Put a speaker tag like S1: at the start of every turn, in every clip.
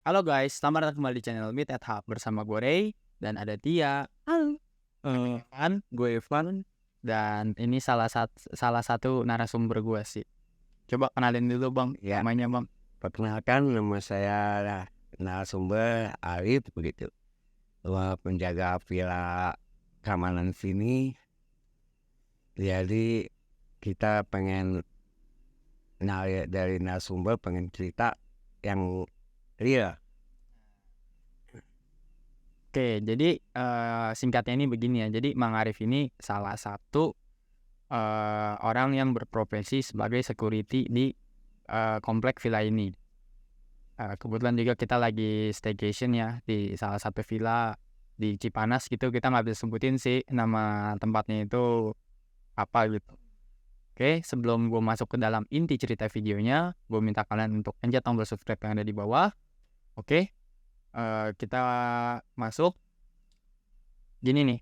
S1: Halo guys, selamat datang kembali di channel Meet at Hub bersama gue Ray dan ada Tia. Halo. Gue Evan dan ini salah satu narasumber gue sih. Coba kenalin dulu bang,
S2: Ya,
S1: namanya bang.
S2: perkenalkan nama saya narasumber Arif begitu. Penjaga villa keamanan sini. Jadi kita pengen dari narasumber pengen cerita yang real.
S1: Oke, jadi singkatnya ini begini ya. Jadi Mang Arif ini salah satu orang yang berprofesi sebagai security di komplek villa ini. Kebetulan juga kita lagi staycation ya di salah satu villa di Cipanas gitu. Kita nggak bisa sebutin sih nama tempatnya itu apa gitu. Oke, sebelum gue masuk ke dalam inti cerita videonya, gue minta kalian untuk pencet tombol subscribe yang ada di bawah. Oke, kita masuk. Gini nih,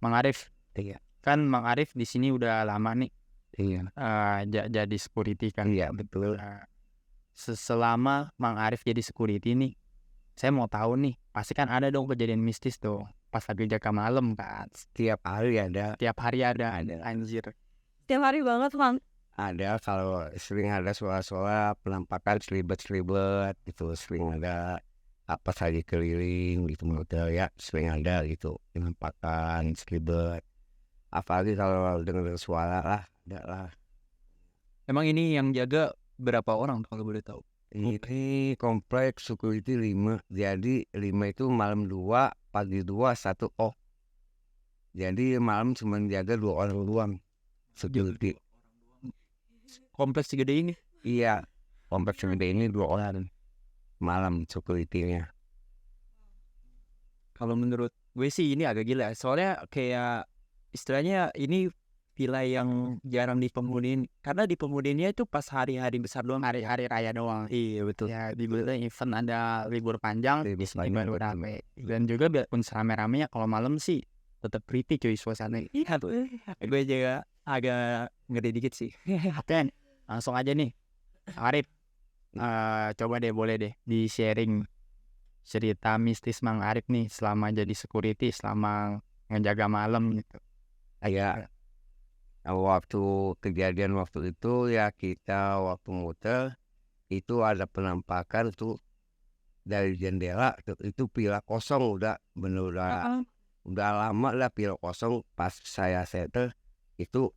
S1: Mang Arif.
S2: Iya,
S1: Kan Mang Arif di sini udah lama nih
S2: iya,
S1: jadi security kan.
S2: iya betul.
S1: Selama Mang Arif jadi security nih, saya mau tahu nih, pasti kan ada dong kejadian mistis tuh pas lagi jaga malam kan.
S2: Tiap hari ada,
S1: Tiap hari ada,
S2: Ada.
S1: anjir.
S3: Tiap hari banget, Bang.
S2: kalau sering ada suara-suara penampakan selibet-selibet gitu, sering ada apa saja keliling gitu model ya, sering ada gitu penampakan selibet. Apalagi kalau dengar suara lah, ada lah.
S1: Emang ini yang jaga berapa orang kalau boleh tahu?
S2: Ini kompleks security 5, jadi 5 itu malam 2, pagi 2, 1 off. Jadi malam cuma jaga 2 orang doang security.
S1: Kompleks segede ini.
S2: Iya, kompleks security ini 2 orang malam security-nya.
S1: Kalau menurut gue sih ini agak gila. Soalnya kayak istilahnya ini villa yang jarang dipenghuniin. Karena dipenghuniinnya itu pas hari-hari besar doang, hari-hari raya doang.
S2: Iya betul.
S1: Ya di event ada libur panjang,
S2: Libur
S1: di sini
S2: panjang,
S1: baru
S2: betul.
S1: rame. Dan juga biarpun serame-ramenya kalau malam sih tetap creepy cuy suasana. Iya tuh. Gue juga agak ngeri dikit sih. Oke, langsung aja nih. Arif, coba deh boleh deh di sharing cerita mistis Mang Arif nih selama jadi security, selama ngejaga malam gitu.
S2: Kayak waktu kejadian waktu itu ya, kita waktu muter itu ada penampakan tuh dari jendela tuh, itu villa kosong udah bener udah lama lah villa kosong. Pas saya settle itu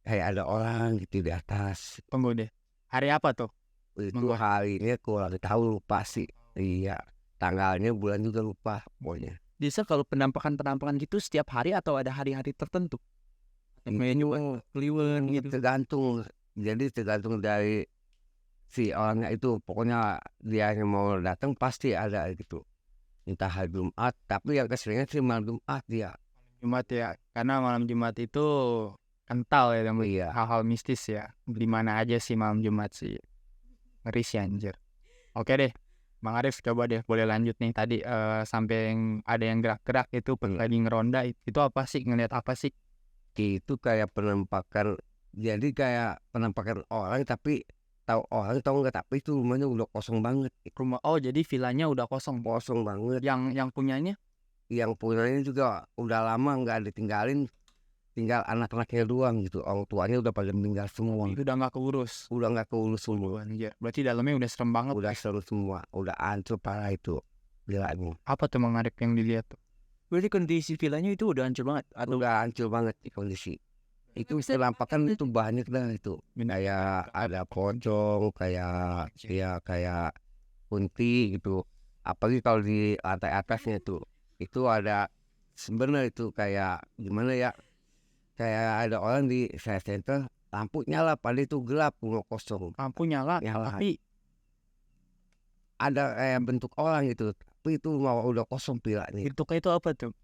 S2: kayak ada orang gitu di atas.
S1: Tunggu deh. Hari apa tuh?
S2: Itu harinya kurang tahu, lupa sih. Iya, tanggalnya bulan juga lupa pokoknya.
S1: Bisa kalau penampakan gitu setiap hari atau ada hari-hari tertentu?
S2: Itu
S1: Kliwon gitu.
S2: tergantung, jadi tergantung dari si orangnya itu. Pokoknya dia yang mau datang pasti ada gitu, entah hari Jumat, tapi yang keseringan sih malam Jumat dia.
S1: Jumat ya, karena malam Jumat itu kental ya dengan
S2: Iya.
S1: hal-hal mistis ya. Di mana aja sih malam Jumat sih. Ngeri sih anjir. Oke deh, Bang Arif coba deh boleh lanjut nih tadi sampai yang ada yang gerak-gerak itu lagi ngeronda itu apa sih, ngeliat apa sih?
S2: Itu kayak penampakan, jadi kayak penampakan orang, tapi tahu orang tahu nggak, tapi itu rumahnya udah kosong banget.
S1: Rumah, oh jadi villanya udah kosong.
S2: Kosong banget.
S1: Yang punyanya?
S2: Yang punyanya juga udah lama nggak ditinggalin, tinggal anak-anaknya doang gitu. Orang tuanya udah pada meninggal semua,
S1: Itu udah nggak keurus.
S2: udah nggak keurus semua.
S1: Anjir, berarti dalamnya udah serem banget.
S2: Udah seru semua, udah hancur parah itu villanya.
S1: Apa tuh Bang Arif yang dilihat tuh? Berarti kondisi villanya itu udah hancur banget atau
S2: Udah hancur banget di kondisi. Itu penampakan itu banyak dah itu. Kayak ada pocong, kayak ya kayak kunti gitu. Apalagi kalau di lantai atasnya tuh, itu ada sebenarnya itu kayak gimana ya? Kayak ada orang di saya center, lampu nyala, padahal itu gelap, rumah kosong.
S1: lampu nyala,
S2: Nyala.
S1: tapi
S2: Ada kayak bentuk orang gitu, tapi itu udah kosong villanya.
S1: bentuknya itu apa tuh?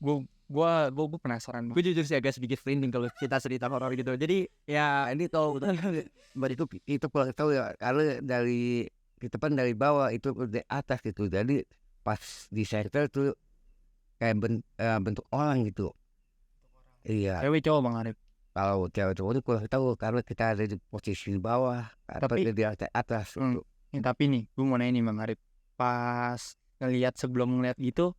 S1: Gua penasaran. Gue jujur sih agak sedikit merinding kalau kita cerita horor gitu. Jadi ya
S2: Ini tahu itu kurang tahu ya, karena dari kita kan dari bawah, itu dari atas gitu. Jadi pas di center tuh kayak bentuk orang gitu. Iya,
S1: cewek cowok Bang Arif.
S2: kalau cewek cowok itu kurang tahu karena kita ada di posisi di bawah atau
S1: Tapi
S2: di atas
S1: Hmm.
S2: gitu.
S1: Tapi nih, gue mau nanya nih Bang Arif. Pas sebelum ngeliat gitu,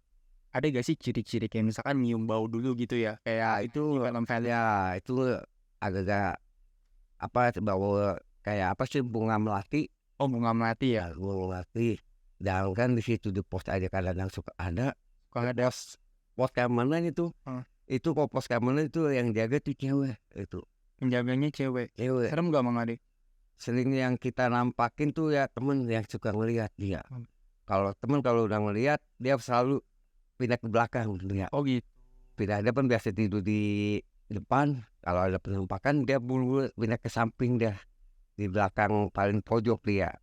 S1: ada gak sih ciri-ciri kayak misalkan nyium bau dulu gitu ya? Kayak
S2: Itu
S1: film-film.
S2: ya itu agak apa bawa kayak apa sih bunga melati.
S1: Oh, bunga melati ya?
S2: Ya bunga melati. Dan kan di situ di pos aja kadang suka ada.
S1: Kalau ada
S2: Pos keamanan itu.
S1: Hmm.
S2: Itu kalau pos keamanan itu yang jaga tuh cewek itu.
S1: penjaganya cewek.
S2: Cewek.
S1: Serem gak Bang Arif?
S2: Sering yang kita nampakin tuh ya temen yang suka ngelihat dia. Kalau temen kalau udah ngelihat dia selalu pindah ke belakang dia.
S1: Oh gitu.
S2: Pindah depan biasa tidur di depan. Kalau ada penampakan dia bulu pindah ke samping dia. Di belakang paling pojok dia.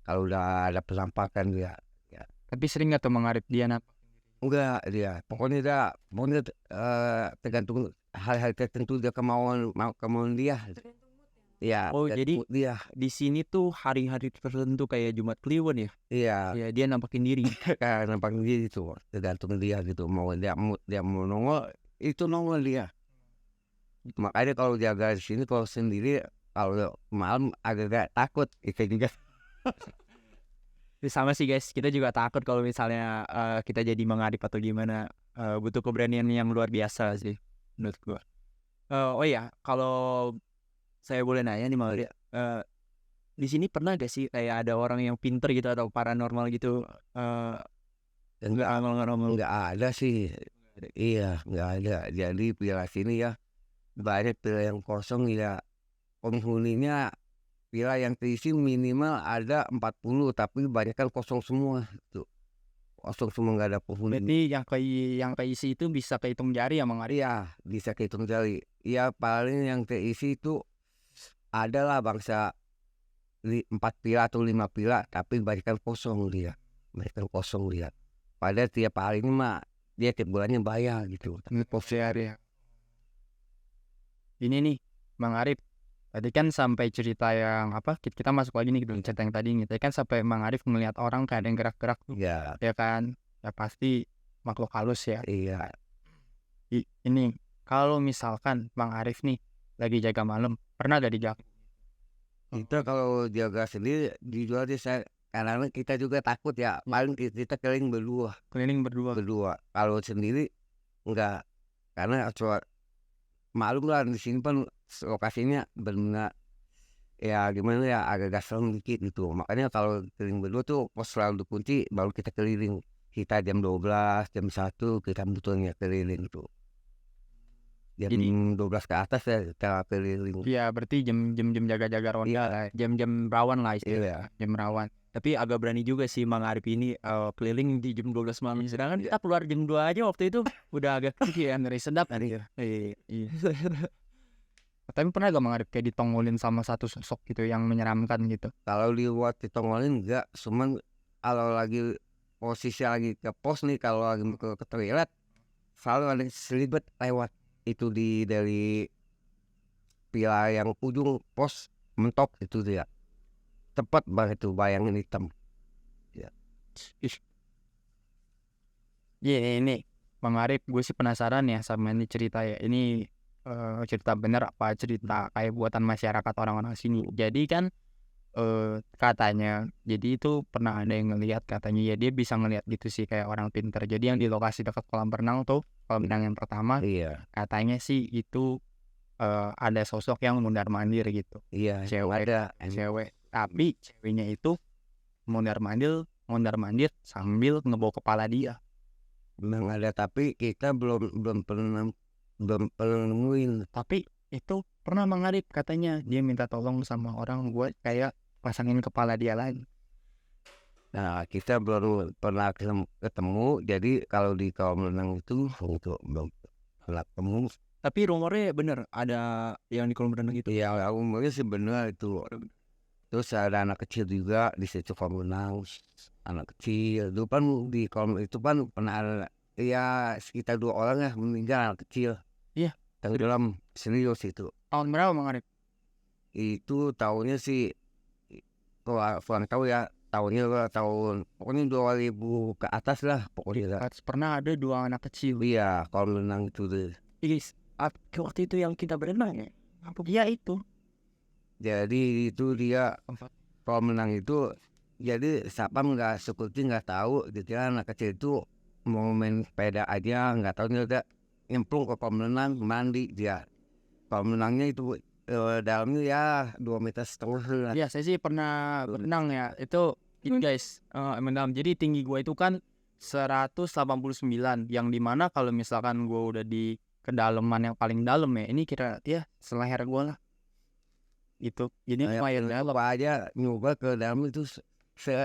S2: Kalau udah ada penampakan dia. Ya.
S1: Tapi sering gak tuh Bang Arif dia
S2: Enggak dia. Pokoknya tergantung hal-hal tertentu dia kemauan dia. Ya,
S1: Oh, jadi
S2: dia.
S1: di sini tuh hari-hari tertentu kayak Jumat Kliwon ya?
S2: Iya,
S1: Ya dia nampakin diri.
S2: kayak nampak dia itu tergantung dia gitu. Mau dia mau nongol itu nongol dia. Makanya kalau jaga di sini kalau sendiri kalau malam agak takut itu juga.
S1: Sama sih guys, kita juga takut kalau misalnya kita jadi mengadip atau gimana. Butuh keberanian yang luar biasa sih menurut gua. Oh iya, kalau saya boleh nanya nih Maria, di sini pernah gak sih kayak ada orang yang pinter gitu atau paranormal gitu?
S2: Enggak ada sih. Iya, enggak ada. Jadi villa sini ya banyak villa yang kosong ya. Penghuninya villa yang terisi minimal ada 40 tapi banyak kan kosong semua tuh. Kosong semua nggak ada penghuni.
S1: Berarti yang keisi itu bisa kehitung jari ya Bang Arif?
S2: Iya, bisa kehitung jari. Ya paling yang terisi itu adalah bangsa 4 pila atau 5 pila tapi banyak kan kosong dia. Banyak kan kosong dia. Padahal tiap hari ini mah dia tiap bulannya bayar gitu. Tapi kosong
S1: ya. Ini nih Bang Arif, tadi kan sampai cerita yang apa? Kita masuk lagi nih ke cerita yang tadi nih. Tadi kan sampai Bang Arif ngelihat orang kayak ada yang gerak-gerak tuh.
S2: ya.
S1: Ya kan? Ya pasti makhluk halus ya.
S2: Iya.
S1: Ini kalau misalkan Bang Arif nih lagi jaga malam, pernah gak diganggu?
S2: Kita kalau jaga sendiri dijual saya karena kita juga takut ya. Paling kita keliling berdua.
S1: Keliling berdua.
S2: Kalau sendiri enggak, karena maklum lah di sini kan lokasinya benar ya gimana ya agak serem dikit gitu. Makanya kalau keliling berdua tuh pos selalu dikunci baru kita keliling. Kita jam 12, jam 1 kita butuhnya keliling tuh. Jam 12 ke atas ya kita keliling.
S1: Iya, berarti jam jaga-jaga ronda
S2: Iya.
S1: lah. Jam rawan lah istilahnya.
S2: Iya.
S1: Jam rawan. Tapi agak berani juga sih Bang Arif ini keliling di jam 12 malam. Sedangkan kita keluar jam 2 aja waktu itu udah agak kiki ya, ngeri sedap. Iya. Tapi pernah gak Bang Arif kayak ditongolin sama satu sosok gitu yang menyeramkan gitu?
S2: Kalau liwat ditongolin enggak, cuman kalau lagi posisi lagi ke pos nih, kalau lagi ke toilet selalu ada selibet lewat itu dari pila yang ujung pos mentok itu dia. Tepat banget itu bayangin hitam.
S1: Ini Bang Arif, gue sih penasaran ya sama ini cerita ya. Ini cerita bener apa cerita kayak buatan masyarakat orang-orang sini. Jadi kan katanya, jadi itu pernah ada yang ngelihat katanya ya dia bisa ngelihat gitu sih kayak orang pinter. Jadi yang di lokasi dekat kolam renang tuh, kolam renang yang pertama,
S2: Iya.
S1: katanya sih itu ada sosok yang mundar-mandir gitu.
S2: Iya.
S1: Cewek. Tapi ceweknya itu mundar-mandir sambil ngebawa kepala dia.
S2: Memang ada tapi kita belum pernah nemuin.
S1: Tapi itu pernah Bang Arif katanya dia minta tolong sama orang buat kayak pasangin kepala dia lagi.
S2: Nah kita belum pernah ketemu. Jadi kalau di kolam renang itu belum pernah ketemu.
S1: Tapi rumornya bener ada yang di kolam renang itu.
S2: Iya, umurnya sih benar itu. Terus ada anak kecil juga di situ kolam renang. Anak kecil itu kan di kolam itu kan pernah ada ya sekitar 2 orang ya meninggal anak kecil.
S1: Iya.
S2: Tenggelam serius itu.
S1: Tahun berapa Bang Arif?
S2: Itu tahunnya sih kurang tahu ya tahunnya pokoknya 2000 ke atas lah pokoknya.
S1: Pernah ada 2 anak kecil.
S2: Iya, kolam renang itu deh.
S1: Guys, waktu itu yang kita berenang ya. Iya itu.
S2: Jadi itu dia kolam renang itu Jadi sapam nggak security nggak tahu, dikira anak kecil itu mau main sepeda aja, nggak tahu dia udah nyemplung ke kolam renang mandi dia. Kolam renangnya itu dalamnya ya 2,5 meter lah.
S1: Ya saya sih pernah berenang ya. Itu ini guys, emang dalam. Jadi tinggi gue itu kan 189, yang dimana kalau misalkan gue udah di kedalaman yang paling dalam ya, ini kira ya seleher gue lah. Itu jadi lumayan dalam.
S2: Apa aja nyoba ke dalam itu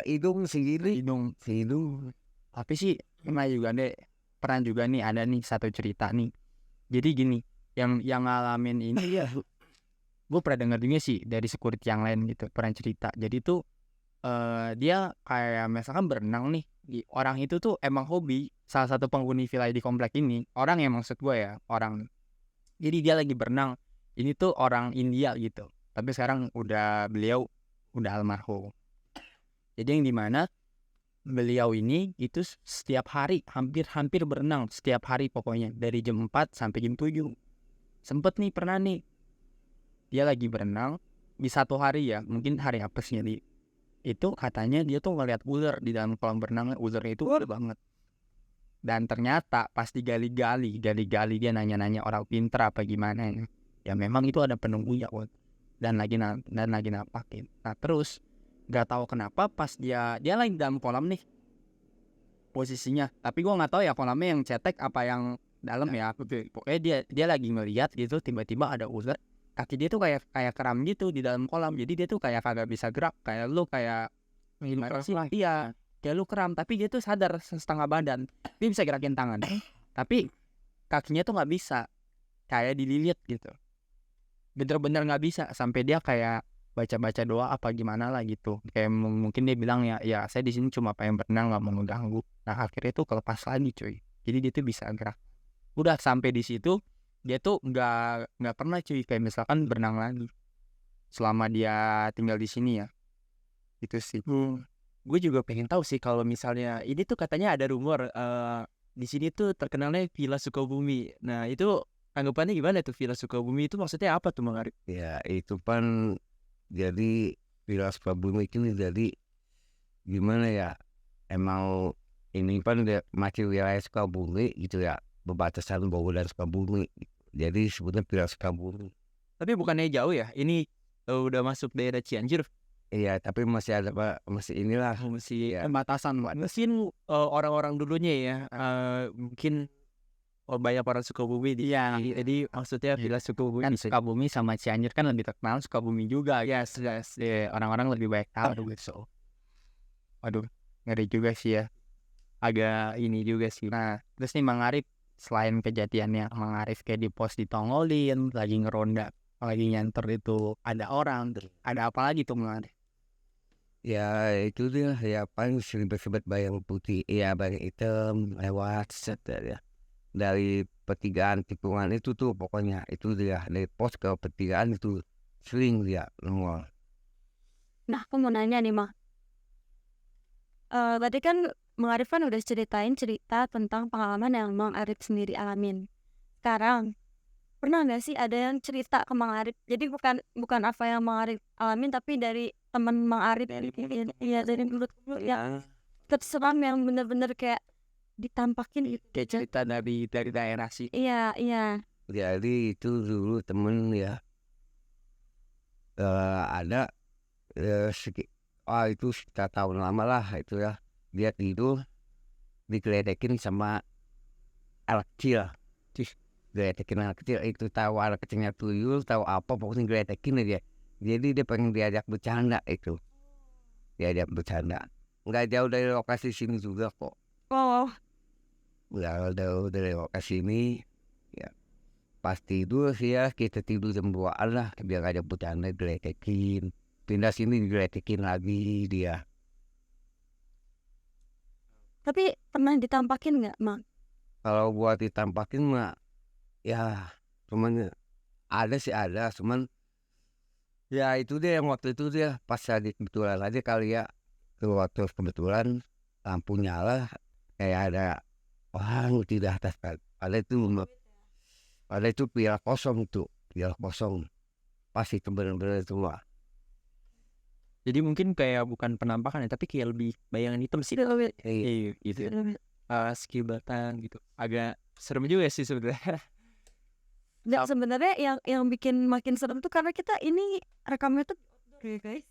S2: hidung segini,
S1: Hidung.
S2: hidung.
S1: Tapi sih pernah juga nih ada nih satu cerita nih. Jadi gini, yang ngalamin ini ya gue pernah denger juga sih dari security yang lain gitu, pernah cerita. Jadi tuh dia kayak misalkan berenang nih, orang itu tuh emang hobi, salah satu penghuni villa di komplek ini, orang yang maksud gue ya, orang. Jadi dia lagi berenang, ini tuh orang India gitu, tapi sekarang beliau udah almarhum. Jadi yang dimana beliau ini itu setiap hari hampir berenang, setiap hari pokoknya dari jam 4 sampai jam 7. Sempet nih pernah nih dia lagi berenang di satu hari ya, mungkin hari apesnya nih, itu katanya dia tuh ngeliat ular di dalam kolam berenang. Ularnya itu gede banget, dan ternyata pas digali-gali dia nanya-nanya orang pinter apa gimana ya, memang itu ada penunggunya dan lagi napakin. Nah terus nggak tahu kenapa pas dia lagi dalam kolam nih posisinya, tapi gue nggak tahu ya kolamnya yang cetek apa yang dalam ya. Pokoknya dia lagi ngeliat gitu, tiba-tiba ada ular, kaki dia tuh kayak keram gitu di dalam kolam. Jadi dia tuh kayak kagak bisa gerak, kayak lu kayak gimana sih? Iya, kayak lu keram, tapi dia tuh sadar setengah badan, dia bisa gerakin tangan, tapi kakinya tuh nggak bisa, kayak dililit gitu, bener-bener nggak bisa, sampai dia kayak baca doa apa gimana lah gitu. Kayak mungkin dia bilang ya saya di sini cuma pengen berenang, nggak mau ngeganggu. Nah akhirnya tuh kelepas lagi cuy, jadi dia tuh bisa gerak. Udah sampai di situ dia tuh nggak pernah cuy kayak misalkan berenang lagi selama dia tinggal di sini ya. Itu sih.
S4: Gue juga pengen tahu sih kalau misalnya ini tuh katanya ada rumor di sini tuh terkenalnya Villa Sukabumi. Nah itu anggapannya gimana tuh Villa Sukabumi itu, maksudnya apa tuh Mang Arif?
S2: Ya itu kan jadi Villa Sukabumi ini jadi gimana ya, emang ini kan masih wilayah Sukabumi gitu ya, berbatasan Bogor dan Sukabumi, jadi sebutnya Villa Sukabumi.
S4: Tapi bukannya jauh ya, ini udah masuk daerah Cianjur.
S2: Iya tapi masih ada masih inilah
S4: Masih
S2: ya.
S1: Pembatasan
S4: mungkin orang-orang dulunya ya mungkin banyak orang Sukabumi di
S1: Iya.
S4: jadi maksudnya Villa Sukabumi
S1: kan Sukabumi sama Cianjur kan lebih terkenal Sukabumi juga.
S4: yes.
S1: Orang-orang lebih banyak tahu gitu. Waduh, ngeri juga sih ya, agak ini juga sih. Nah terus nih Mang Arif, selain kejadiannya Mang Arif kayak di pos ditongolin, lagi ngeronda, lagi nyanter itu ada orang, ada apa lagi tuh Mang Arif?
S2: Ya itu dia ya, paling seribet bayang putih, iya bayang hitam lewat set ya. Dari pertigaan tikungan itu tuh pokoknya itu dia, dari pos ke pertigaan itu sering dia nongol.
S3: Nah, aku mau nanya nih, Mang. Berarti kan Mang Arif kan udah ceritain cerita tentang pengalaman yang Mang Arif sendiri alamin. Sekarang, pernah nggak sih ada yang cerita ke Mang Arif? Jadi bukan apa yang Mang Arif alamin, tapi dari teman Mang Arif, iya dari mulut yang terseram, yang bener-bener kayak ditampakin gitu.
S4: Kayak cerita dari daerah sih.
S3: Iya.
S2: Jadi itu dulu temen ya, ada itu sekitar tahun lama lah itu ya, dia tidur digeledekin sama anak kecil. Geledekin anak kecil itu, tahu anak kecilnya tuyul tahu apa, pokoknya geledekin aja. Jadi dia pengen diajak bercanda, itu diajak bercanda, nggak jauh dari lokasi sini juga kok.
S3: Oh,
S2: Nggak jauh dari lokasi ini ya. Pas tidur sih ya, kita tidur jam 2-an lah, biar ada bercanda geledekin, pindah sini digeledekin lagi dia.
S3: tapi pernah ditampakin nggak, Mang?
S2: Kalau buat ditampakin mah ya cuman ada, cuman ya itu dia yang waktu itu dia pas lagi kebetulan aja kali ya, waktu kebetulan lampu nyala, kayak ada orang di atas kan, ada itu piala kosong, pas itu bener-bener itu mah
S4: Jadi mungkin kayak bukan penampakan ya, tapi kayak lebih bayangan hitam sih. Iya gitu. Sekibatan gitu. Agak serem juga sih sebenarnya.
S3: Dan sebenarnya yang bikin makin serem tuh karena kita ini rekamnya tuh ya guys.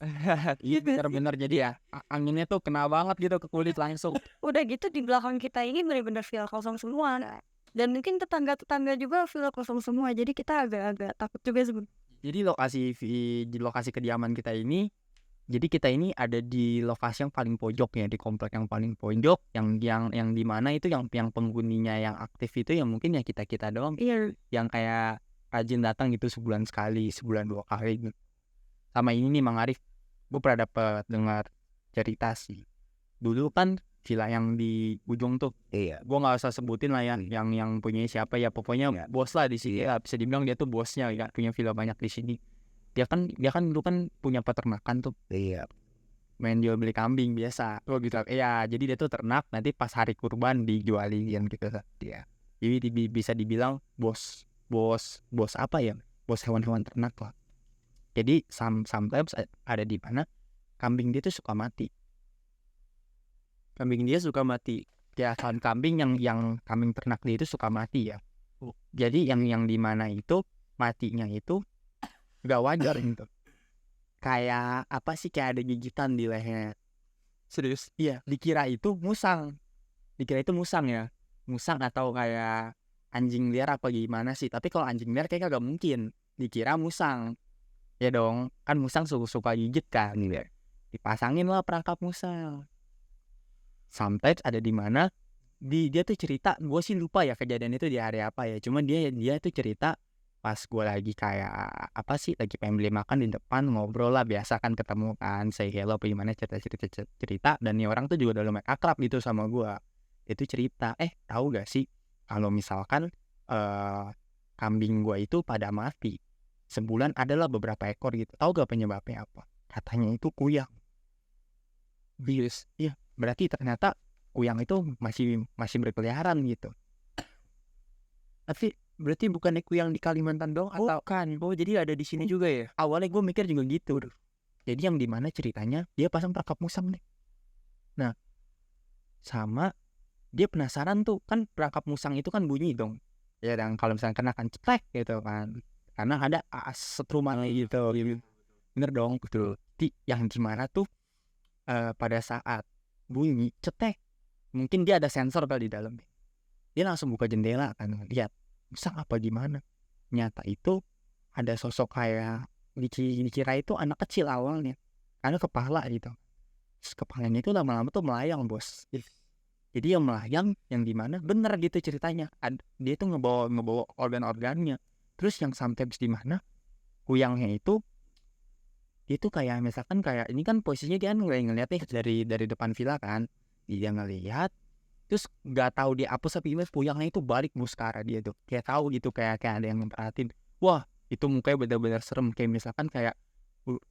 S1: Iya benar-benar jadi ya anginnya tuh kena banget gitu ke kulit langsung.
S3: Udah gitu di belakang kita ini benar-benar villa kosong semua. Dan mungkin tetangga-tetangga juga villa kosong semua. Jadi kita agak-agak takut juga sebenarnya.
S1: Jadi di lokasi kediaman kita ini, jadi kita ini ada di lokasi yang paling pojok ya, di komplek yang paling pojok, yang di mana itu yang penghuninya yang aktif itu yang mungkin ya kita doang,
S3: Iya.
S1: yang kayak rajin datang gitu sebulan sekali, sebulan 2 kali gitu. Sama ini nih Mang Arif, gue pernah dapet dengar cerita sih. Dulu kan villa yang di ujung tuh,
S2: Iya.
S1: gue nggak usah sebutin lah ya, yang punya siapa ya, pokoknya
S2: Iya.
S1: bos lah di sini ya, bisa dibilang dia tuh bosnya ya, punya villa banyak di sini. Dia kan dulu kan punya peternakan tuh,
S2: Iya.
S1: main jual beli kambing biasa. Oh gitu. Iya, jadi dia tuh ternak, nanti pas hari kurban dijualin gitu dia. Jadi bisa dibilang bos apa ya? Bos hewan-hewan ternak lah. Jadi sometimes ada di mana kambing dia tuh suka mati.
S4: Kambing dia suka mati.
S1: Ya kan kambing yang kambing ternak dia itu suka mati ya. Jadi yang di mana itu matinya itu gak wajar gitu. Kayak apa sih, kayak ada gigitan di leher.
S4: Serius?
S1: Iya, dikira itu musang ya, musang atau kayak anjing liar apa gimana sih. Tapi kalau anjing liar kayak gak mungkin dikira musang. Ya dong, kan musang suka gigit kan. Dipasangin lah perangkap musang. Sometimes ada di mana dia tuh cerita, gue sih lupa ya kejadian itu di hari apa ya. Cuma dia tuh cerita pas gue lagi kayak apa sih, lagi pengen beli makan di depan, ngobrol lah biasa kan, ketemu kan, say hello apa gimana, cerita, dan nih orang tuh juga udah lumayan akrab gitu sama gue. Itu cerita, tahu gak sih kalau misalkan kambing gue itu pada mati sebulan adalah beberapa ekor gitu. Tahu gak penyebabnya apa? Katanya itu kuyang. Bius. Iya, berarti ternyata kuyang itu masih berkeliaran gitu.
S4: Tapi berarti bukan kuyang di Kalimantan dong atau
S1: Bukan.
S4: oh jadi ada di sini juga ya?
S1: Awalnya gue mikir juga gitu. Jadi yang dimana ceritanya dia pasang perangkap musang nih. Nah, sama dia penasaran tuh, kan perangkap musang itu kan bunyi dong. Ya, dan kalau misalnya kena kan cetek gitu kan. Karena ada setruman gitu. Bener dong, betul. Yang gimana tuh pada saat bunyi cetek, mungkin dia ada sensor kali di dalam. Dia langsung buka jendela kan, lihat musang apa gimana. Nyata itu ada sosok kayak dikira itu anak kecil awalnya, karena kepala gitu. Terus kepalanya itu lama-lama tuh melayang bos. Jadi yang melayang yang dimana bener gitu ceritanya. Dia tuh ngebawa organ-organnya. Terus yang sometimes di mana kuyangnya itu dia tuh kayak misalkan kayak ini kan posisinya dia ngeliat nih dari depan villa kan. Dia ngelihat terus nggak tahu dia apa sih kuyangnya itu balik mus ke arah dia tuh. Kayak tahu gitu, kayak ada yang memperhatiin. Wah, itu mukanya benar-benar serem. Kayak misalkan kayak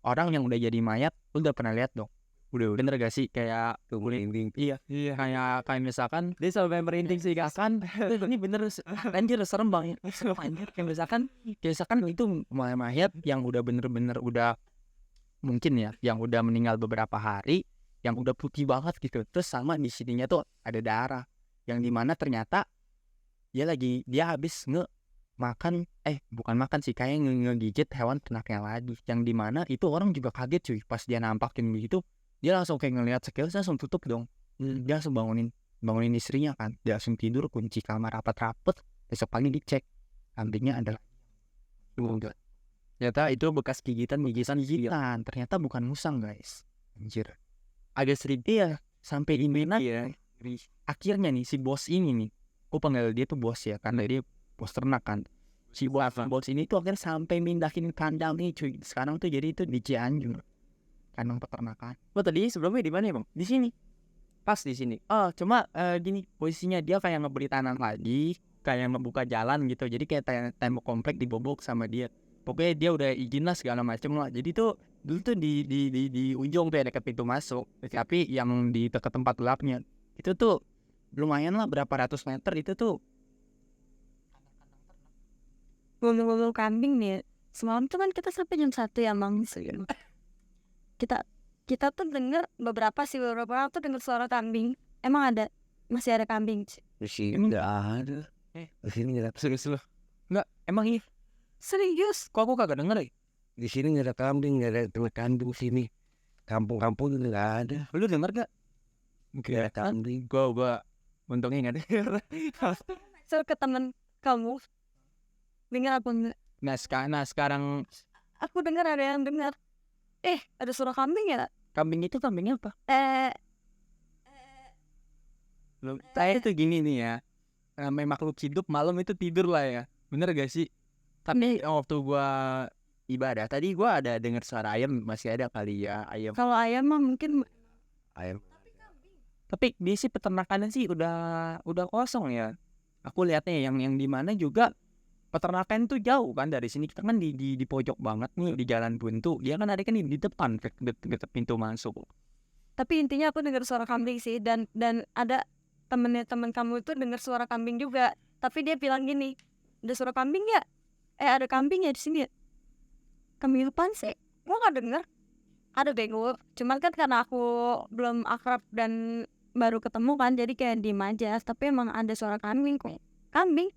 S1: orang yang udah jadi mayat, lu udah pernah lihat dong. Udah bener gak sih kayak merinding. Iya. Kayak misalkan
S4: Dia sampai merinding sih
S1: kan ini bener anjir serem banget. Anjir kayak misalkan itu mayat yang udah bener-bener udah mungkin ya, yang udah meninggal beberapa hari, yang udah putih banget gitu. Terus sama di sininya tuh ada darah, yang dimana ternyata dia habis bukan makan sih, kayak ngegigit hewan ternaknya lagi. Yang dimana itu orang juga kaget cuy, pas dia nampakin begitu, dia langsung kayak ngelihat sekilas langsung tutup dong. Dia langsung bangunin istrinya kan, dia langsung tidur, kunci kamar rapat-rapat. Besok pagi dicek, kambingnya adalah
S4: ternyata itu bekas gigitan.
S1: Ternyata bukan musang guys. Anjir.
S4: Agak sedih.
S1: Iya, sampai ini
S4: Iya.
S1: akhirnya nih si bos ini nih, aku panggil dia tuh bos ya karena dia bos ternak kan. Si bos ini tuh akhirnya sampai mindahin kandang nih cuy. Sekarang tuh jadi itu di Cianjur, kandang peternakan.
S4: Oh tadi sebelumnya di mana ya bang?
S1: Di sini.
S4: Pas di sini.
S1: Oh, cuma gini posisinya dia kayak ngeberi tanah lagi, kayak ngebuka jalan gitu. Jadi kayak tembok komplek dibobok sama dia. Pokoknya dia udah izin lah segala macem lah. Jadi tuh dulu tuh di ujung tuh ya, dekat pintu masuk. Tapi yang di dekat tempat gelapnya itu tuh lumayan lah, berapa ratus meter itu tuh.
S3: Ngomong-ngomong kambing nih, semalam tuh kan kita sampai jam 1 ya mang. Kita kita tuh dengar beberapa orang tuh dengar suara kambing. Emang masih ada kambing?
S2: Di sini
S1: Emang-
S2: nggak ada. Di sini nggak ada.
S1: Serius lu? Enggak, emang iya.
S3: Serius?
S1: Kok aku kagak denger ya?
S2: Di sini nggak ada kambing, nggak ada tempat kambing sini. Kampung-kampung itu nggak ada.
S1: Lu denger gak?
S2: Nggak ada kambing.
S1: Gua untungnya nggak denger.
S3: Suruh ke temen kamu. Dengar apa enggak?
S1: Nah sekarang
S3: Aku dengar ada yang dengar. Ada suara kambing ya?
S1: kambing itu kambingnya apa? Saya tuh gini nih ya, namanya makhluk hidup malam itu tidur lah ya, bener gak sih? Tapi waktu gua ibadah tadi gua ada dengar suara ayam, masih ada kali ya ayam.
S3: Kalau ayam mah mungkin
S2: Ayam.
S1: Tapi di sih peternakannya sih udah kosong ya. Aku lihatnya yang di mana juga peternakan tuh jauh kan dari sini, kita kan di pojok banget nih di Jalan Buntu. Dia kan ada kan di depan deket pintu masuk.
S3: tapi intinya aku dengar suara kambing sih, dan ada temen kamu itu dengar suara kambing juga, tapi dia bilang gini, ada suara kambing ya? Ada kambing ya di sini ya? Kambing apaan sih? Gua nggak dengar. Ada bego, cuman kan karena aku belum akrab dan baru ketemu kan, jadi kayak diem aja. Tapi emang ada suara kambing kok. Kambing?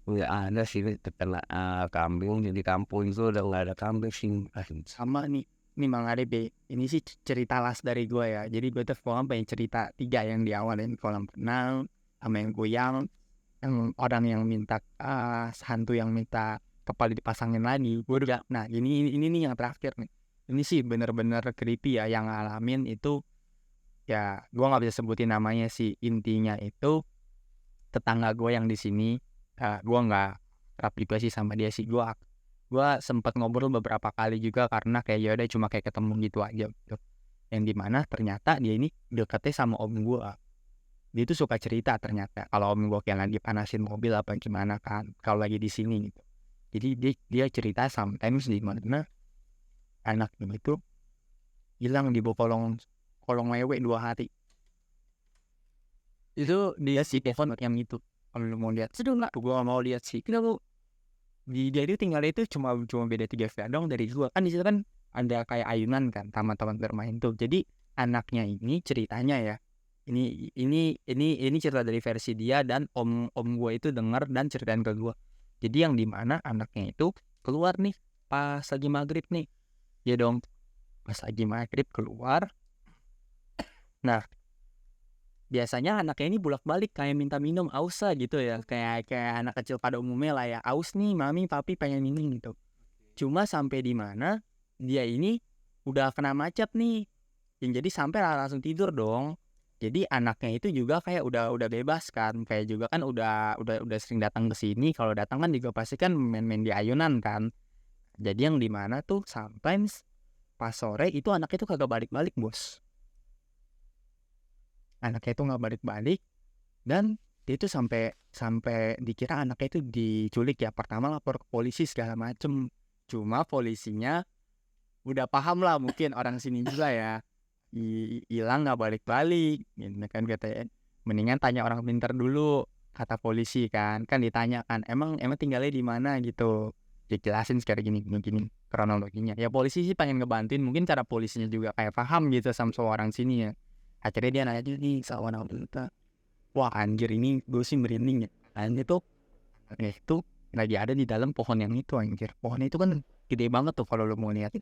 S2: Nggak ada sih terkena kambing. Jadi kampung itu udah nggak ada kambing sih.
S1: Sama nih Mang Arif, ini sih cerita las dari gue ya. Jadi gue tuh pengen cerita 3 yang di awal, yang kolam renang, sama yang goyang, yang orang yang minta hantu yang minta kepala dipasangin lagi. Gue udah, nah ini nih yang terakhir nih. Ini sih bener-bener creepy ya, yang ngalamin itu ya gue nggak bisa sebutin namanya sih. Intinya itu tetangga gue yang di sini. Gue nggak kerap juga sih sama dia sih. Gue sempat ngobrol beberapa kali juga karena kayak yaudah cuma kayak ketemu gitu aja gitu. Yang dimana ternyata dia ini deketnya sama om gue. Dia tuh suka cerita ternyata kalau om gue kayak lagi panasin mobil apa gimana kan kalau lagi di sini gitu. Jadi dia cerita sometimes di mana anaknya itu hilang di bawah kolong wewe 2 hari. Itu dia sih pohon yang itu. Kalau lu mau lihat,
S3: Seduh nggak?
S1: gue gak mau lihat sih. Kenapa? Dia itu tinggalnya itu cuma beda 3 feet dong dari gua. Kan di situ kan ada kayak ayunan kan, taman-taman bermain tuh. Jadi anaknya ini ceritanya ya. Ini cerita dari versi dia, dan om gua itu dengar dan ceritain ke gua. Jadi yang di mana anaknya itu keluar nih pas lagi maghrib nih. Ya dong. Pas lagi maghrib keluar. Nah, biasanya anaknya ini bolak-balik kayak minta minum, aus lah gitu ya, kayak anak kecil pada umumnya lah ya, aus nih mami papi pengen minum gitu. Cuma sampai di mana dia ini udah kena macet nih, yang jadi sampai langsung tidur dong. Jadi anaknya itu juga kayak udah bebas kan, kayak juga kan udah sering datang ke sini. Kalau datang kan juga pasti kan main-main di ayunan kan. Jadi yang di mana tuh sometimes pas sore itu anaknya itu kagak balik-balik bos. Anaknya itu nggak balik-balik, dan dia itu sampai dikira anaknya itu diculik ya. Pertama lapor ke polisi segala macem, cuma polisinya udah paham lah mungkin orang sini juga ya, hilang nggak balik-balik gitu kan, katanya mendingan tanya orang pintar dulu, kata polisi kan ditanya kan emang tinggalnya di mana gitu, dijelasin sekarang gini kronologinya. Ya polisi sih pengen ngebantuin, mungkin cara polisinya juga kayak paham gitu sama orang sini ya. Akhirnya dia nanya nih sama orang kita, wah anjir ini gue sih merinding ya. Dan itu lagi ada di dalam pohon yang itu anjir. Pohon itu kan gede banget tuh kalau lo mau lihat.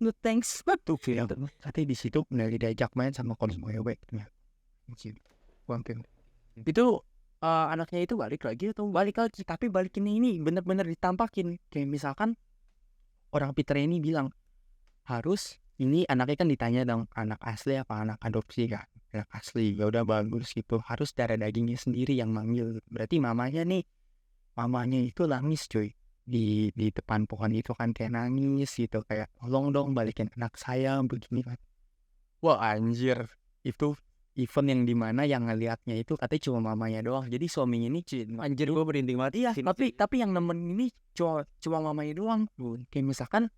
S3: No thanks.
S1: Tuh film katanya di situ lagi diajak main sama kolom wewe. Itu anaknya itu balik lagi, tapi balikin ini bener-bener ditampakin. Kayak misalkan orang Peter ini bilang harus ini anaknya kan ditanya dong, anak asli apa anak adopsi kan? Anak asli, ya udah bagus gitu. Harus darah dagingnya sendiri yang manggil. Berarti mamanya itu nangis cuy di depan pohon itu kan, kayak nangis gitu, kayak tolong dong balikin anak saya begini kan. Wah anjir, itu event yang dimana yang ngeliatnya itu katanya cuma mamanya doang. Jadi suaminya ini anjir gue merinding banget. Iya, tapi yang nemenin ini cuma mamanya doang. Kayak misalkan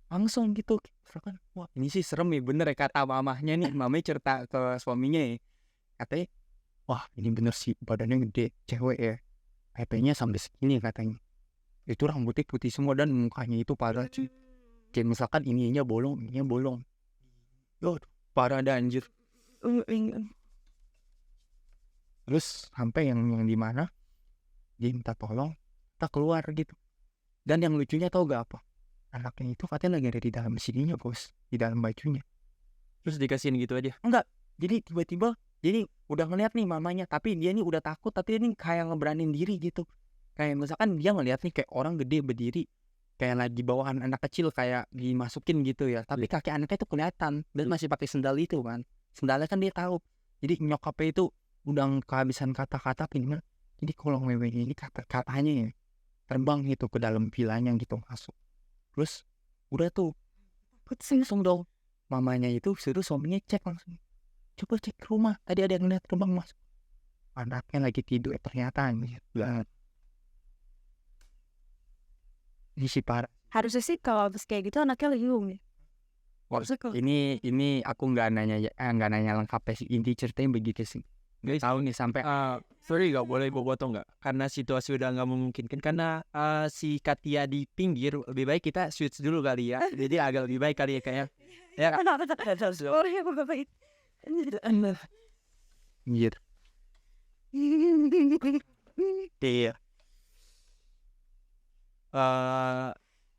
S1: langsung gitu, misalkan wah ini sih serem ya, bener ya kata mamahnya nih. Mamanya cerita ke suaminya ya, katanya wah ini bener sih badannya gede, cewek ya, PP-nya sampai segini katanya. Itu rambutnya putih semua dan mukanya itu parah cuy. kayak misalkan ininya bolong. Yo, parah dah anjir. Terus sampai yang di mana dia minta tolong, kita keluar gitu. Dan yang lucunya tau gak apa? Anaknya itu katanya lagi ada di dalam sininya bos, di dalam bajunya.
S4: Terus dikasihin gitu aja.
S1: Enggak, jadi tiba-tiba jadi udah ngeliat nih mamanya, tapi dia nih udah takut, tapi ini kayak ngeberanin diri gitu. Kayak misalkan dia ngeliat nih kayak orang gede berdiri, kayak lagi bawaan anak kecil kayak dimasukin gitu ya, tapi kaki anaknya itu kelihatan dan masih pakai sendal itu kan. Sendalnya kan dia tahu. Jadi nyokapnya itu udah kehabisan kata-kata gimana. Jadi kalau wewe ini kata-katanya ya terbang gitu ke dalam vilanya gitu masuk. Terus udah tuh langsung dong mamanya itu suruh suaminya cek langsung. Coba cek ke rumah, tadi ada yang lihat terbang masuk. Anaknya lagi tidur ternyata anjir. Ini si parah.
S3: Harusnya sih kalau habis kayak gitu anaknya linglung ya. Harusnya kalau
S1: Ini aku nggak nanya lengkap sih, inti ceritanya begitu sih. Nggak tahu nih sampai
S4: Sorry gak boleh gue potong gak? Karena situasi udah gak memungkinkan. Karena si Katia di pinggir, lebih baik kita switch dulu kali ya. Jadi agak lebih baik kali ya kayaknya. Ya kan?
S3: orang yang baik.
S1: anjir.
S4: Iya.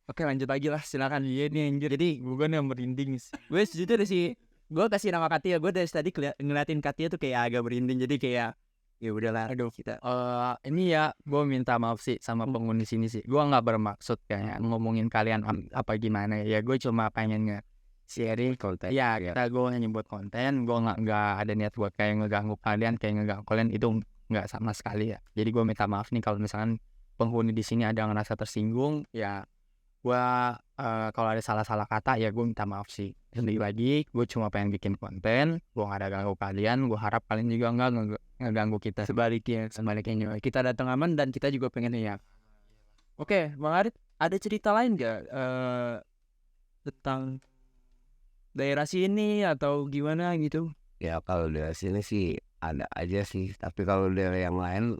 S4: Oke lanjut lagi lah, silakan.
S1: Iya nih anjir.
S4: Jadi gue yang merinding. Gue sejujurnya sih, gue kasih nama Katia. Gue dari tadi ngeliatin Katia tuh kayak agak merinding. Jadi kayak ya udahlah, aduh kita.
S1: Ini ya gue minta maaf sih sama penghuni sini sih. Gue nggak bermaksud kayak ngomongin kalian apa gimana ya. Gue cuma pengen sharing konten. Ya kita gue hanya buat konten. Gue nggak ada niat buat kayak ngeganggu kalian, itu nggak sama sekali ya. Jadi gue minta maaf nih kalau misalkan penghuni di sini ada ngerasa tersinggung. Ya gue kalau ada salah-salah kata ya gue minta maaf sih. Sekali lagi gue cuma pengen bikin konten. Gue nggak ada ganggu kalian. Gue harap kalian juga nggak ngeganggu kita.
S4: Sebaliknya kita datang aman dan kita juga pengen ya. Oke, Bang Arit, ada cerita lain gak tentang daerah sini atau gimana gitu?
S2: Ya kalau dari sini sih ada aja sih, tapi kalau dari yang lain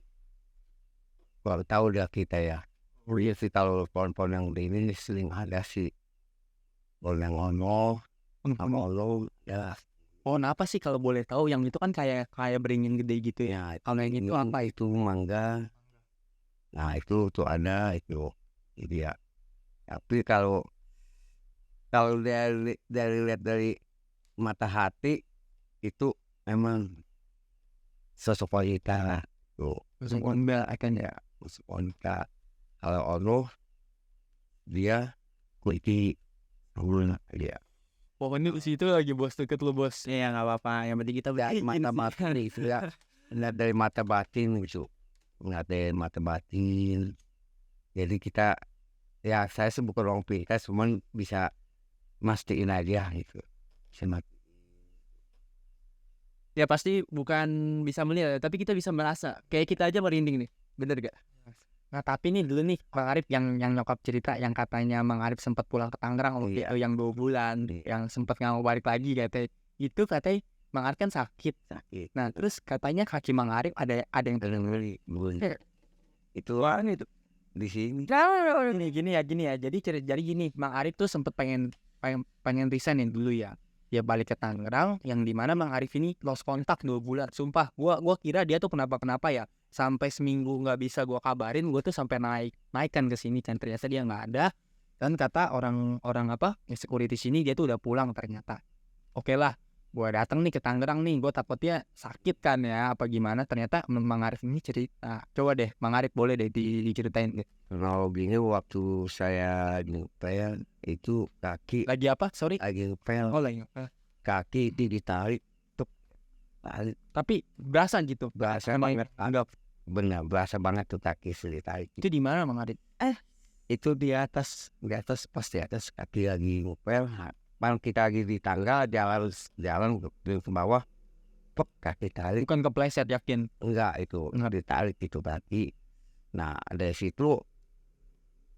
S2: baru tahu dah kita ya. Iya sih kalau pohon-pohon yang di ini sering ada sih. Pohon yang ono, sama ono, ya.
S1: Pohon apa sih kalau boleh tahu? Yang itu kan kayak beringin gede gitu ya.
S2: Ya kalau yang itu apa itu mangga. Nah itu tuh ada itu. Jadi ya. Tapi kalau lihat dari mata hati itu memang sosok wanita tuh.
S1: Sosok wanita akan ya.
S2: Sosok wanita. Kalau ono dia kuliti dia.
S1: Pohonnya di situ lagi bos, deket lu bos.
S4: Ya nggak apa-apa, yang penting kita
S2: Dari mata itu ya. Lihat dari mata batin gitu. Lihat dari mata batin. Jadi kita ya saya sih bukan orang pintar, cuman bisa mastiin aja gitu.
S4: Ya pasti bukan bisa melihat, tapi kita bisa merasa. Kayak kita aja merinding nih, bener gak?
S1: Nah tapi nih dulu nih Bang Arif yang nyokap cerita yang katanya Bang Arif sempat pulang ke Tangerang waktu itu yang 2 bulan, yang sempat nggak mau balik lagi katanya. Itu katanya Bang Arif kan sakit. Nah terus katanya kaki Bang Arif ada yang
S2: Beli itu kan itu di sini.
S1: gini ya. Jadi gini, Bang Arif tuh sempet pengen resign dulu ya. Dia balik ke Tangerang, yang dimana Bang Arif ini lost kontak 2 bulan. Sumpah, gua kira dia tuh kenapa ya. Sampai seminggu nggak bisa gua kabarin, gua tuh sampai naikkan ke sini dan ternyata dia nggak ada. Dan kata orang security sini dia tuh udah pulang ternyata. Oke lah, gua datang nih ke Tangerang nih, gua takutnya sakit kan ya apa gimana. Ternyata Bang Arif ini cerita. Coba deh, Bang Arif boleh deh diceritain deh.
S2: Kronologinya waktu saya ngepel itu kaki
S1: Lagi apa? Sorry.
S2: lagi ngepel,
S1: Lagi.
S2: kaki itu ditarik, tarik
S1: Tapi berasa gitu.
S2: berasa banget. Benar berasa banget tuh kaki ditarik.
S1: Itu di mana Bang Arif?
S2: Itu di atas pas di atas kaki lagi ngepel. Pan kita lagi di tangga jalan ke bawah, pek kaki tarik.
S1: Bukan kepleset yakin.
S2: Enggak itu ditarik itu kaki. Nah dari situ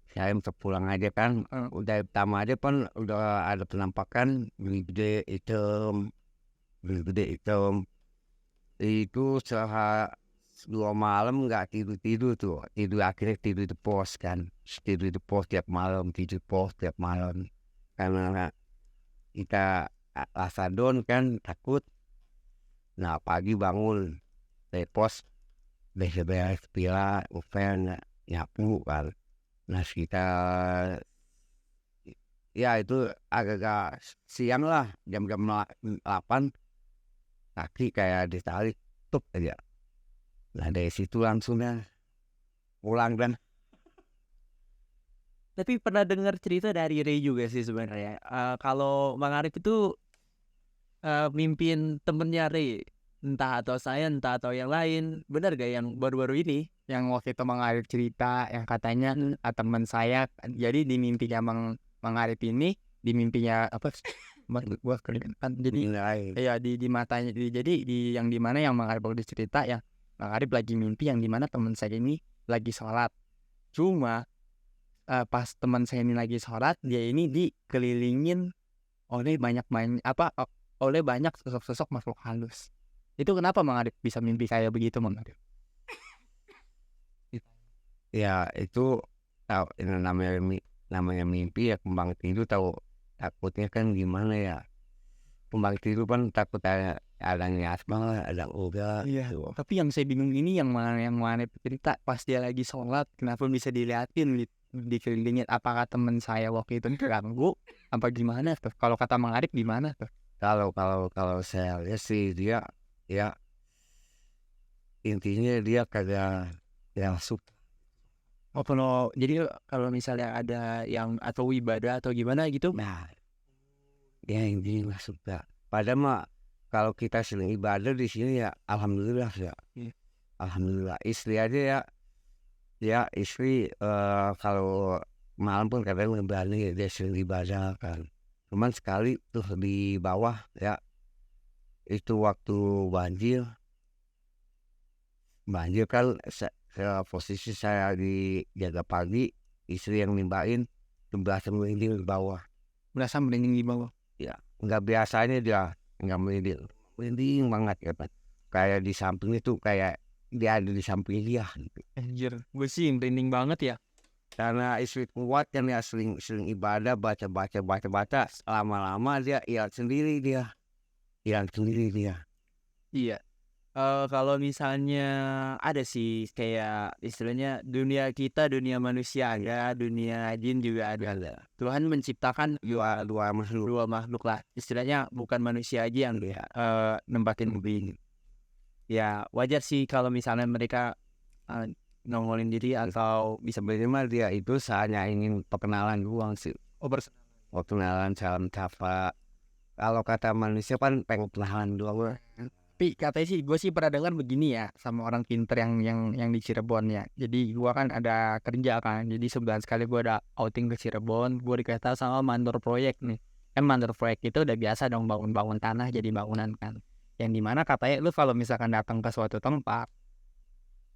S2: saya pulang aja kan, udah pertama aja kan udah ada penampakan beli gede hitam. Itu setelah 2 malam nggak tidur tuh, akhirnya tidur di pos kan, tidur di pos tiap malam. karena kita rasa down kan, takut. Nah pagi bangun pos beres-beres pila ngepel nyapu kan. Nah sekitar ya itu agak siang lah, jam-jam 8 kaki kayak ditarik tup aja. Nah dari situ langsung dah pulang dan
S4: Tapi pernah dengar cerita dari Ray juga sih sebenarnya. Kalau Bang Arif itu mimpin temennya Ray, entah atau saya, entah atau yang lain. Benar gak yang baru-baru ini?
S1: Yang waktu itu Mang Arif cerita yang katanya teman saya, jadi di mimpinya Mang Arif ini, di mimpinya apa? Gua kan jadi
S2: nilai
S1: iya di matanya jadi di yang di mana yang Mang Arif udah cerita ya, Mang Arif lagi mimpi yang di mana teman saya ini lagi sholat. Cuma pas teman saya ini lagi sholat, dia ini dikelilingin oleh oleh banyak sosok-sosok makhluk halus. Itu kenapa Mang Arif bisa mimpi kayak begitu, Mang Arif?
S2: ya itu tahu ini namanya mimpi ya, kembang tidur tahu takutnya kan gimana ya, kembang tidur kan takut ada asma ada uga.
S1: Iya. Tapi yang saya bingung ini yang mana cerita pas dia lagi sholat, kenapa bisa diliatin dikelilingin? Apakah teman saya waktu itu ganggu? Apa gimana tuh? Kalau kata Mang Arif gimana tuh?
S2: Kalau saya lihat sih dia ya intinya dia kagak yang suka.
S4: Oh jadi kalau misalnya ada yang atau ibadah atau gimana gitu,
S2: Nah dia intinya nggak suka. Padahal mah kalau kita sering ibadah di sini ya alhamdulillah ya. Alhamdulillah istri aja ya istri kalau malam pun kadang berani dia sering ibadah kan. Cuman sekali tuh di bawah ya, itu waktu banjir kan posisi saya di jaga pagi, istri yang nimbain berasa merinding di bawah.
S1: Berasa merinding di bawah.
S2: Ya nggak biasanya dia nggak merinding banget kan, kayak di samping itu kayak dia ada di samping dia gitu.
S1: Anjir, gue sih merinding banget ya.
S2: Karena istri kuat kan ya, sering ibadah baca lama-lama dia hilang sendiri dia.
S4: iya. Kalau misalnya ada sih kayak istilahnya dunia dunia manusia ada, dunia jin juga ada. Tuhan menciptakan
S2: Dua
S4: makhluk lah. Istilahnya bukan manusia aja yang nempatin bumi. Ya wajar sih kalau misalnya mereka nongolin diri atau bisa
S2: sebenarnya dia itu hanya ingin perkenalan doang sih. Perkenalan, salam sapa. Kalau kata manusia kan pengen kenalan doang.
S1: Tapi katanya sih gue sih pernah dengar begini ya sama orang pinter yang di Cirebon ya. Jadi gue kan ada kerja kan. Jadi sebulan sekali gue ada outing ke Cirebon. Gue dikasih tahu sama mandor proyek nih. Kan mandor proyek itu udah biasa dong bangun tanah jadi bangunan kan. Yang dimana katanya lu kalau misalkan datang ke suatu tempat,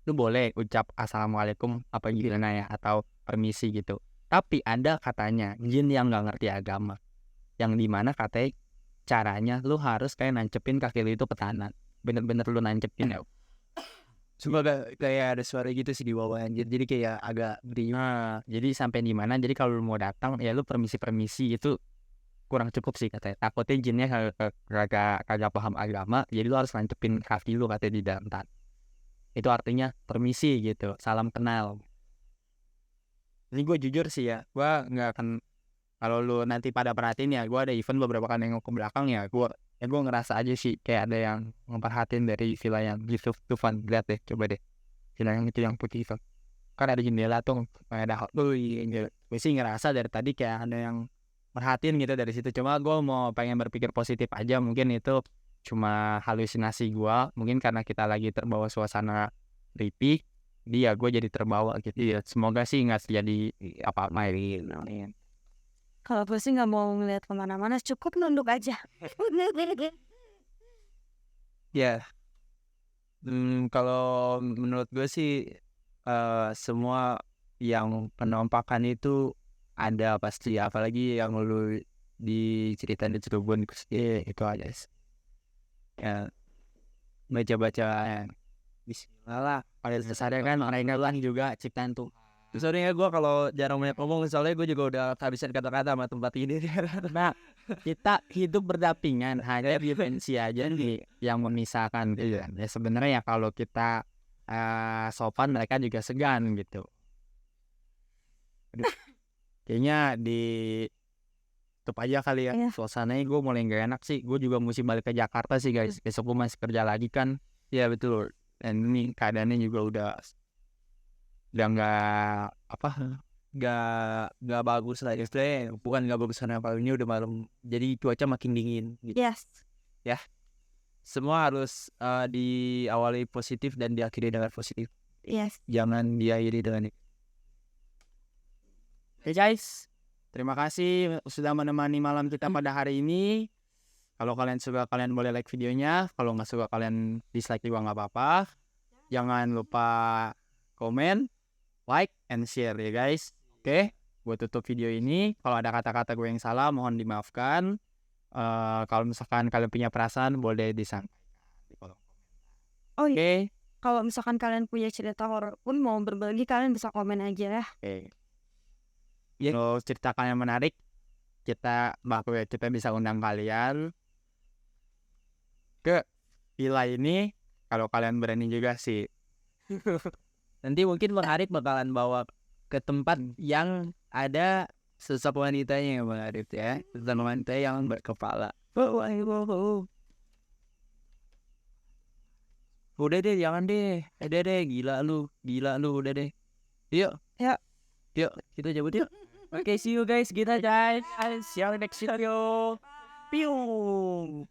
S1: lu boleh ucap assalamualaikum apa gimana ya atau permisi gitu. Tapi ada katanya jin yang nggak ngerti agama. Yang dimana katanya caranya lu harus kayak nancepin kaki lu itu ke tanah, bener-bener lu nancepin ya.
S4: Cuma kayak ada suara gitu sih di bawah anjir, jadi kayak agak beriung.
S1: Jadi sampai di mana, jadi kalau lu mau datang ya lu permisi itu kurang cukup sih katanya. Takutnya jinnya kagak paham agama, jadi lu harus nancepin kaki lu katanya di dalam tanah. Itu artinya permisi gitu, salam kenal. Ini gue jujur sih ya, gue nggak akan. Kalau lu nanti pada perhatiin ya, gue ada event beberapa kali nengok ke belakang ya, gue ngerasa aja sih kayak ada yang memperhatiin dari villa yang gitu tuh Van. Lihat deh, coba deh, villa yang itu yang putih itu kan ada jendela tuh, ada gue sih ngerasa dari tadi kayak ada yang merhatiin gitu dari situ. Cuma gue mau pengen berpikir positif aja, mungkin itu cuma halusinasi gue, mungkin karena kita lagi terbawa suasana creepy, dia gue jadi terbawa gitu ya. Semoga sih nggak terjadi apa-apa ini.
S3: Kalau gue sih nggak mau ngeliat kemana-mana, cukup nunduk aja.
S4: Ya, kalau menurut gue sih semua yang penampakan itu ada pasti, apalagi yang lu diceritain di Cirebon itu aja sih. Ya, baca-baca Bismillah lah.
S1: Pada dasarnya kan mereka kan juga ciptaan Tuhan.
S4: Sorry ya gue kalau jarang banyak ngomong, soalnya gue juga udah kehabisan kata-kata sama tempat ini.
S1: Nah, kita hidup berdampingan, hanya diferensi aja nih yang memisahkan gitu kan. Ya sebenarnya ya kalau kita sopan, mereka juga segan gitu. Aduh, kayaknya di tutup aja kali ya.
S3: Iya.
S1: Suasananya gue mulai gak enak sih. Gue juga mesti balik ke Jakarta sih guys. Besok gue masih kerja lagi kan.
S4: Ya betul.
S1: Dan ini keadaannya juga udah nggak apa,
S4: Gak bagus lah istilahnya, bukan gak bagus karena apa, ini udah malam, jadi cuaca makin dingin gitu.
S3: Yes.
S4: Semua harus diawali positif dan diakhiri dengan positif,
S3: Yes.
S4: jangan diakhiri dengan
S1: Oke guys, terima kasih sudah menemani malam kita pada hari ini. Kalau kalian suka, kalian boleh like videonya. Kalau nggak suka, kalian dislike juga nggak apa-apa. Jangan lupa komen, like, and share ya guys. Oke, gue tutup video ini. Kalau ada kata-kata gue yang salah, mohon dimaafkan. Kalau misalkan kalian punya perasaan, boleh disampaikan di kolom komentar.
S3: Oh iya,
S1: Oke,
S3: kalau misalkan kalian punya cerita horor pun mau berbagi, kalian bisa komen aja ya.
S1: oke. Kalau cerita kalian menarik, kita bisa undang kalian ke villa ini. Kalau kalian berani juga sih.
S4: nanti mungkin Bang Arif bakalan bawa ke tempat yang ada sosok wanitanya ya Bang Arif ya, sosok wanita yang berkepala. Udah deh, jangan deh, udah deh, gila lu, udah deh. Yuk,
S3: Ya.
S4: yuk, kita cabut yuk. Oke, see you guys, kita guys, see you next video. Piung.